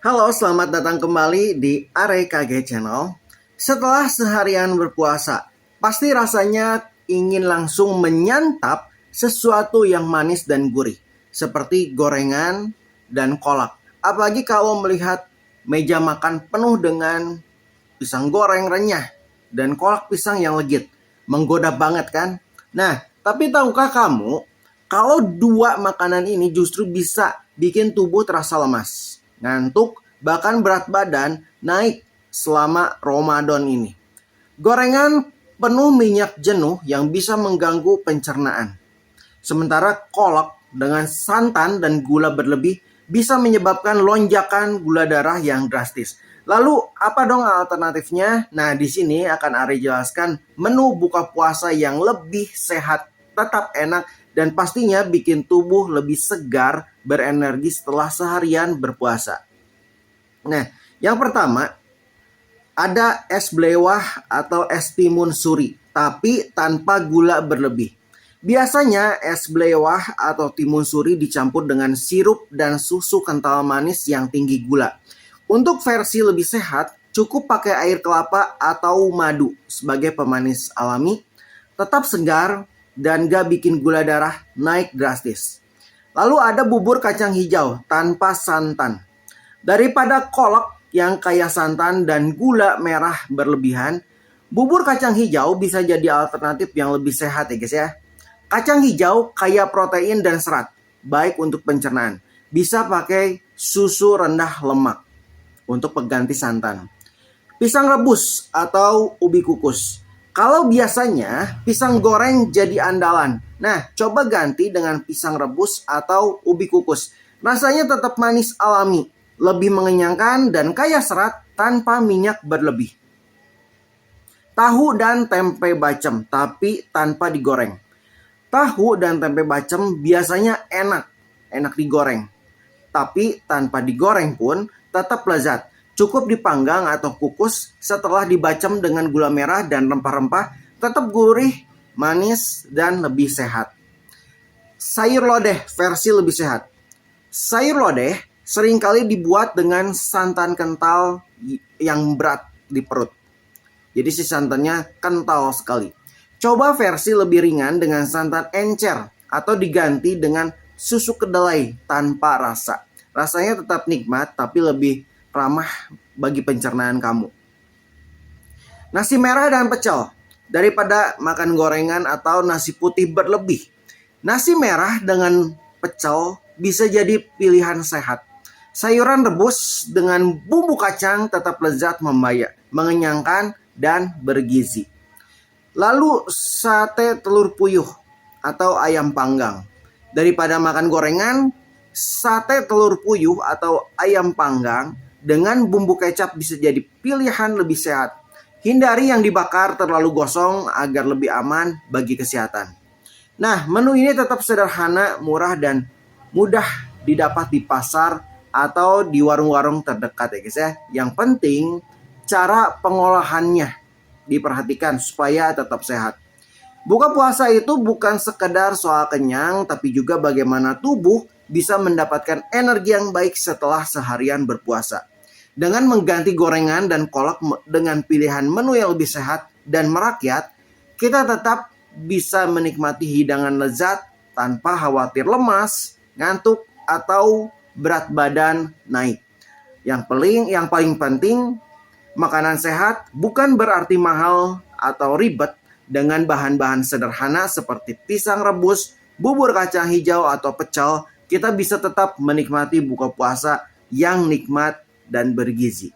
Halo, selamat datang kembali di AREKG Channel. Setelah seharian berpuasa, pasti rasanya ingin langsung menyantap sesuatu yang manis dan gurih, seperti gorengan dan kolak. Apalagi kalau melihat meja makan penuh dengan pisang goreng renyah dan kolak pisang yang legit. Menggoda banget kan? Nah, tapi tahukah kamu kalau dua makanan ini justru bisa bikin tubuh terasa lemas, ngantuk, bahkan berat badan naik selama Ramadan ini. Gorengan penuh minyak jenuh yang bisa mengganggu pencernaan. Sementara kolak dengan santan dan gula berlebih bisa menyebabkan lonjakan gula darah yang drastis. Lalu apa dong alternatifnya? Nah, di sini akan Ari jelaskan menu buka puasa yang lebih sehat, tetap enak, dan pastinya bikin tubuh lebih segar, berenergi setelah seharian berpuasa. Nah, yang pertama ada es blewah atau es timun suri, tapi tanpa gula berlebih. Biasanya es blewah atau timun suri dicampur dengan sirup dan susu kental manis yang tinggi gula. Untuk versi lebih sehat, cukup pakai air kelapa atau madu sebagai pemanis alami, tetap segar dan gak bikin gula darah naik drastis. Lalu ada bubur kacang hijau tanpa santan. Daripada kolak yang kaya santan dan gula merah berlebihan, bubur kacang hijau bisa jadi alternatif yang lebih sehat ya guys ya. Kacang hijau kaya protein dan serat, baik untuk pencernaan. Bisa pakai susu rendah lemak untuk pengganti santan. Pisang rebus atau ubi kukus. Kalau biasanya pisang goreng jadi andalan. Nah, coba ganti dengan pisang rebus atau ubi kukus. Rasanya tetap manis alami, lebih mengenyangkan dan kaya serat tanpa minyak berlebih. Tahu dan tempe bacem, tapi tanpa digoreng. Tahu dan tempe bacem biasanya enak digoreng. Tapi tanpa digoreng pun tetap lezat. Cukup dipanggang atau kukus setelah dibacem dengan gula merah dan rempah-rempah, tetap gurih, manis, dan lebih sehat. Sayur lodeh versi lebih sehat. Sayur lodeh seringkali dibuat dengan santan kental yang berat di perut. Jadi si santannya kental sekali. Coba versi lebih ringan dengan santan encer atau diganti dengan susu kedelai tanpa rasa. Rasanya tetap nikmat tapi lebih ramah bagi pencernaan kamu. Nasi merah dan pecel. Daripada makan gorengan atau nasi putih berlebih, nasi merah dengan pecel bisa jadi pilihan sehat. Sayuran rebus dengan bumbu kacang tetap lezat, mengenyangkan, dan bergizi. Lalu sate telur puyuh atau ayam panggang. Daripada makan gorengan, sate telur puyuh atau ayam panggang dengan bumbu kecap bisa jadi pilihan lebih sehat. Hindari yang dibakar terlalu gosong agar lebih aman bagi kesehatan. Nah, menu ini tetap sederhana, murah, dan mudah didapat di pasar atau di warung-warung terdekat ya guys ya. Yang penting cara pengolahannya diperhatikan supaya tetap sehat. Buka puasa itu bukan sekedar soal kenyang, tapi juga bagaimana tubuh bisa mendapatkan energi yang baik setelah seharian berpuasa. Dengan mengganti gorengan dan kolak dengan pilihan menu yang lebih sehat dan merakyat, kita tetap bisa menikmati hidangan lezat tanpa khawatir lemas, ngantuk, atau berat badan naik. Yang paling penting, makanan sehat bukan berarti mahal atau ribet. Dengan bahan-bahan sederhana seperti pisang rebus, bubur kacang hijau, atau pecel, kita bisa tetap menikmati buka puasa yang nikmat dan bergizi.